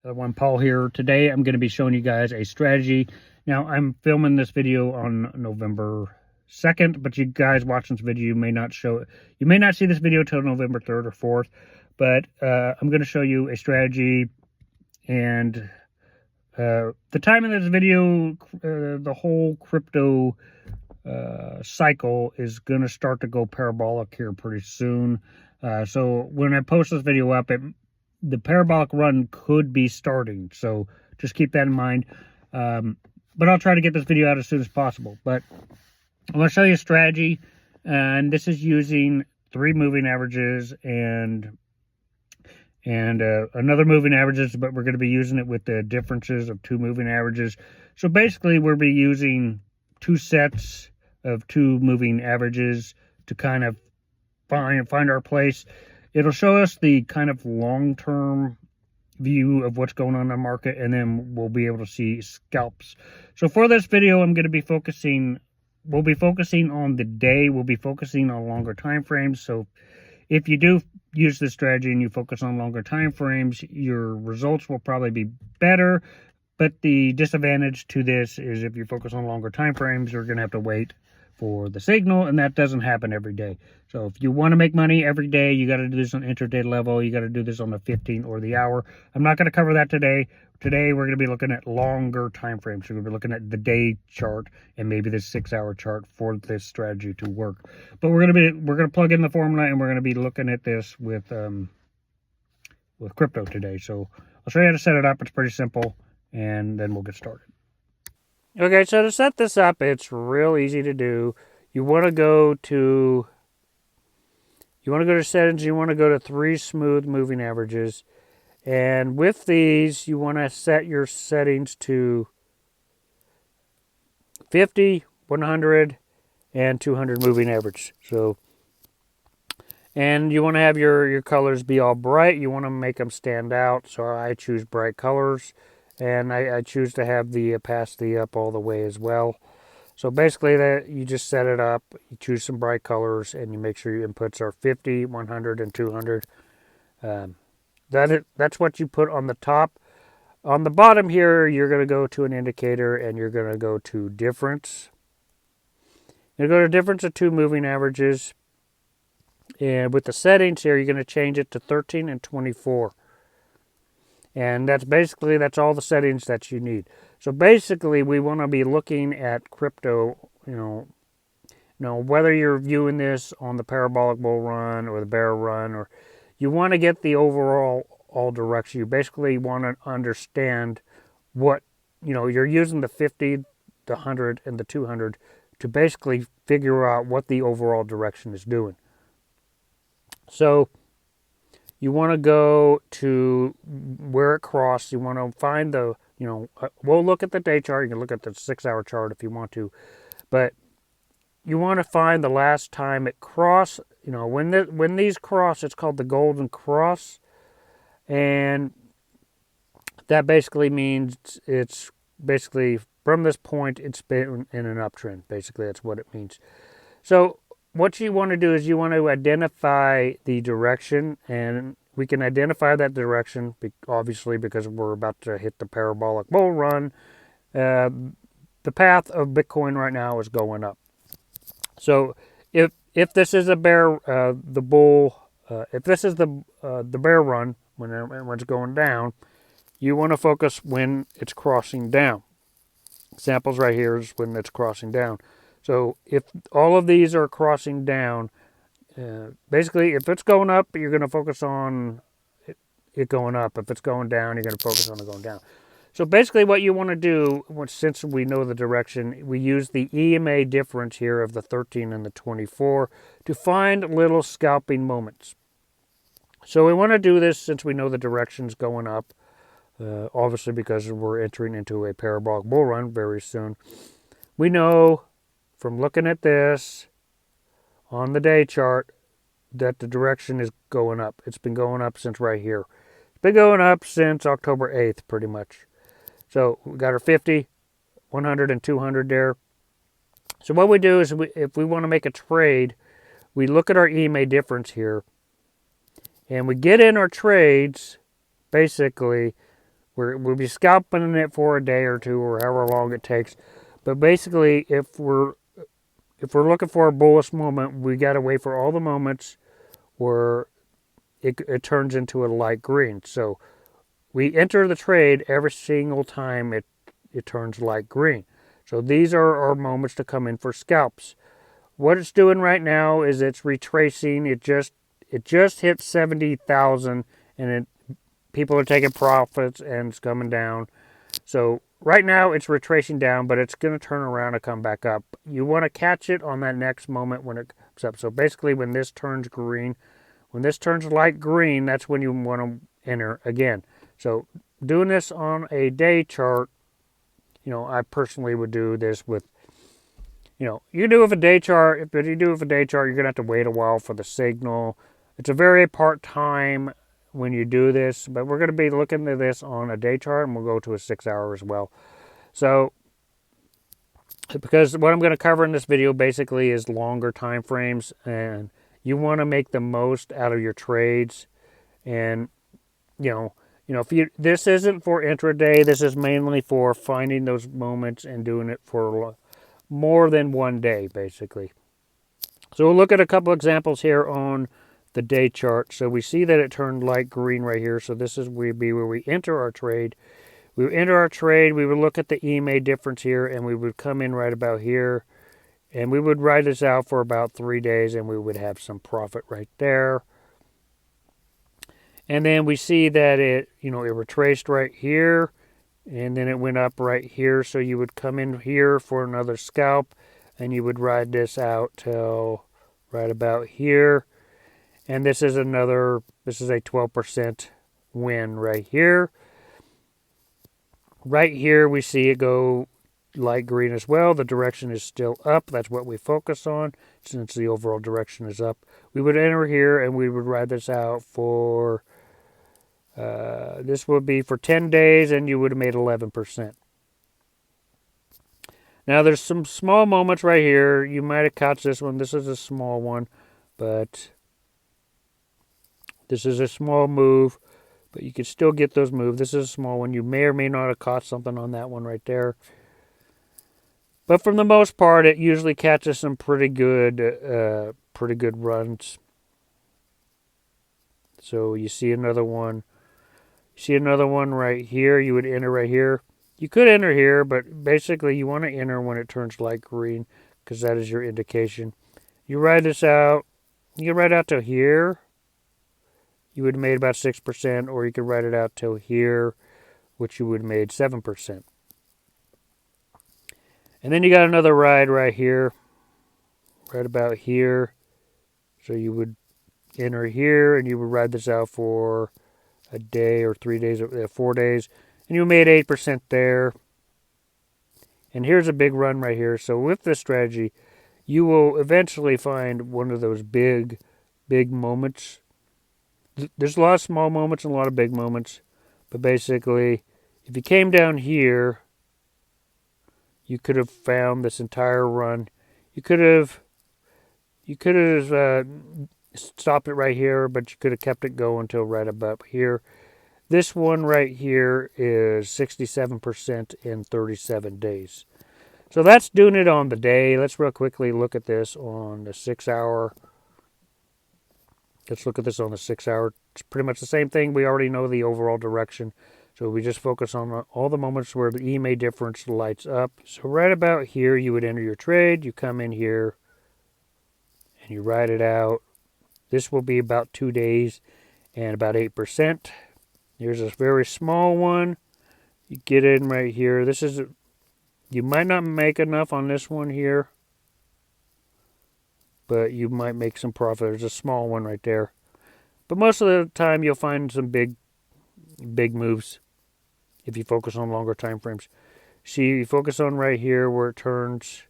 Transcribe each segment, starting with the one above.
Everyone, Paul here. Today I'm going to be showing you guys a strategy. Now I'm filming this video on November 2nd, but you guys watching this video, you may not see this video till November 3rd or 4th, but I'm going to show you a strategy. And the time of this video, the whole crypto cycle is going to start to go parabolic here pretty soon. So when I post this video up, the parabolic run could be starting, so just keep that in mind. But I'll try to get this video out as soon as possible. But I'm going to show you a strategy, and this is using 3 moving averages and another moving averages, but we're going to be using it with the differences of 2 moving averages. So basically we'll be using 2 sets of 2 moving averages to kind of find our place. It'll show us the kind of long-term view of what's going on in the market, and then we'll be able to see scalps. So for this video, we'll be focusing on the day. We'll be focusing on longer time frames. So if you do use this strategy and you focus on longer time frames, your results will probably be better. But the disadvantage to this is if you focus on longer time frames, you're going to have to wait for the signal, and that doesn't happen every day. So if you want to make money every day, you got to do this on intraday level. You got to do this on the 15 or the hour. I'm not going to cover that today. Today we're going to be looking at longer time frames. So we're going to be looking at the day chart and maybe the 6-hour chart for this strategy to work. But we're going to plug in the formula, and we're going to be looking at this with crypto today. So I'll show you how to set it up. It's pretty simple, and then we'll get started. Okay, so to set this up, it's real easy to do. You want to go to settings. You want to go to 3 smooth moving averages, and with these, you want to set your settings to 50, 100, and 200 moving average. So, and you want to have your colors be all bright. You want to make them stand out. So I choose bright colors. And I choose to have the opacity up all the way as well. So basically that you just set it up, you choose some bright colors, and you make sure your inputs are 50, 100, and 200. That's what you put on the top. On the bottom here, you're going to go to an indicator, and you're going to go to difference. You're going to go to difference of 2 moving averages. And with the settings here, you're going to change it to 13 and 24. And that's all the settings that you need. So basically, we want to be looking at crypto, whether you're viewing this on the parabolic bull run or the bear run, or you want to get the overall direction. You basically want to understand what, you're using the 50, the 100, and the 200 to basically figure out what the overall direction is doing. So you want to go to where it crossed. You want to find we'll look at the day chart. You can look at the 6-hour chart if you want to. But you want to find the last time it crossed. When these cross, it's called the golden cross. And that basically means it's basically from this point, it's been in an uptrend. Basically, that's what it means. So what you want to do is you want to identify the direction, and we can identify that direction, obviously, because we're about to hit the parabolic bull run. The path of Bitcoin right now is going up. So if this is a bear, if this is the bear run when it's going down, you want to focus when it's crossing down. Examples right here is when it's crossing down. So if all of these are crossing down, basically if it's going up, you're going to focus on it going up. If it's going down, you're going to focus on it going down. So basically what you want to do, since we know the direction, we use the EMA difference here of the 13 and the 24 to find little scalping moments. So we want to do this since we know the direction's going up, obviously because we're entering into a parabolic bull run very soon. We know from looking at this on the day chart that the direction is going up. It's been going up since right here. It's been going up since October 8th, pretty much. So we got our 50, 100, and 200 there. So what we do is if we want to make a trade, we look at our EMA difference here, and we get in our trades. Basically, We'll be scalping it for a day or two or however long it takes. But basically, if we're looking for a bullish moment, we got to wait for all the moments where it turns into a light green. So we enter the trade every single time it turns light green. So these are our moments to come in for scalps. What it's doing right now is it's retracing. It just hit 70,000 and people are taking profits and it's coming down. So right now it's retracing down, but it's going to turn around and come back up. You want to catch it on that next moment when it comes up. So basically when this turns green, when this turns light green, that's when you want to enter again. So doing this on a day chart, I personally would do this with, you can do it with a day chart. If you do it with a day chart, you're going to have to wait a while for the signal. It's a very part-time when you do this, but we're going to be looking at this on a day chart, and we'll go to a 6-hour as well. So, because what I'm going to cover in this video basically is longer time frames, and you want to make the most out of your trades. And this isn't for intraday. This is mainly for finding those moments and doing it for more than one day, basically. So we'll look at a couple examples here on the day chart. So we see that it turned light green right here. So this would be where we enter our trade. We would enter our trade. We would look at the EMA difference here, and we would come in right about here, and we would ride this out for about 3 days, and we would have some profit right there. And then we see that it retraced right here, and then it went up right here. So you would come in here for another scalp, and you would ride this out till right about here. And this is a 12% win right here. Right here, we see it go light green as well. The direction is still up. That's what we focus on since the overall direction is up. We would enter here and we would ride this out for, this would be for 10 days and you would have made 11%. Now there's some small moments right here. You might have caught this one. This is a small one, but this is a small move, but you can still get those moves. This is a small one. You may or may not have caught something on that one right there. But for the most part, it usually catches some pretty good runs. So you see another one. You see another one right here. You would enter right here. You could enter here, but basically you want to enter when it turns light green because that is your indication. You ride this out. You can ride out to here. You would have made about 6%, or you could ride it out till here, which you would have made 7%. And then you got another ride right here, right about here. So you would enter here, and you would ride this out for a day or 3 days, 4 days, and you made 8% there. And here's a big run right here. So with this strategy, you will eventually find one of those big moments. There's a lot of small moments and a lot of big moments. But basically, if you came down here, you could have found this entire run. You could have stopped it right here, but you could have kept it going until right about here. This one right here is 67% in 37 days. So that's doing it on the day. Let's real quickly look at this on the 6-hour. Let's look at this on the 6-hour. It's pretty much the same thing. We already know the overall direction. So we just focus on all the moments where the EMA difference lights up. So right about here, you would enter your trade. You come in here and you ride it out. This will be about 2 days and about 8%. Here's a very small one. You get in right here. You might not make enough on this one here, but you might make some profit. There's a small one right there. But most of the time, you'll find some big moves if you focus on longer time frames. See, you focus on right here where it turns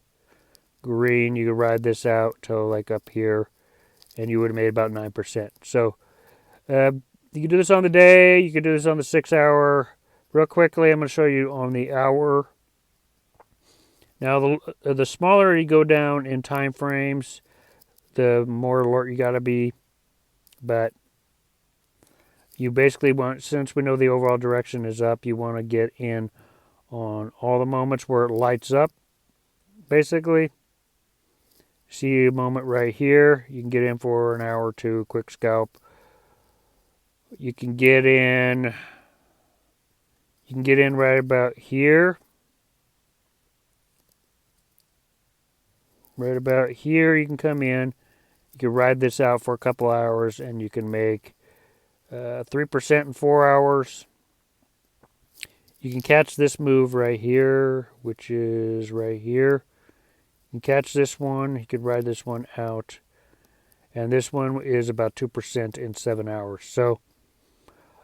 green. You can ride this out till like up here, and you would have made about 9%. So you can do this on the day. You can do this on the 6-hour. Real quickly, I'm going to show you on the hour. Now, the smaller you go down in time frames, the more alert you got to be. But You basically want, since we know the overall direction is up, you want to get in on all the moments where it lights up, basically. See a moment right here. You can get in for an hour or two, quick scalp. You can get in right about here. Right about here you can come in. You can ride this out for a couple hours and you can make 3% in 4 hours. You can catch this move right here, which is right here. You can catch this one. You could ride this one out. And this one is about 2% in 7 hours. So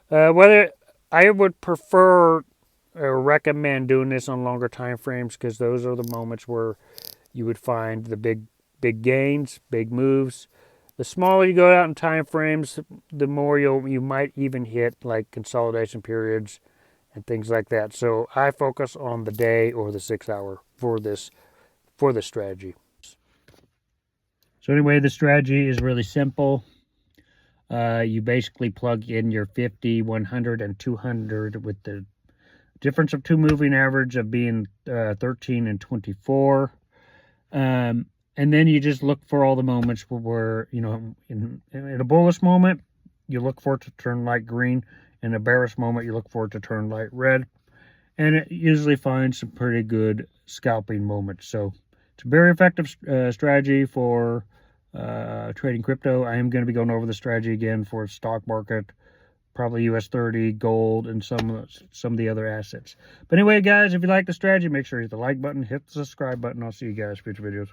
whether I would prefer or recommend doing this on longer time frames, because those are the moments where you would find the big gains, big moves. The smaller you go out in time frames, the more you might even hit like consolidation periods and things like that. So I focus on the day or the 6 hour for this strategy. So anyway, the strategy is really simple. You basically plug in your 50, 100, and 200 with the difference of two moving average of being 13 and 24. And then you just look for all the moments where you know, in a bullish moment, you look for it to turn light green. In a bearish moment, you look for it to turn light red. And it usually finds some pretty good scalping moments. So it's a very effective strategy for trading crypto. I am going to be going over the strategy again for stock market, probably US 30, gold, and some of the other assets. But anyway, guys, if you like the strategy, make sure you hit the like button, hit the subscribe button. I'll see you guys in future videos.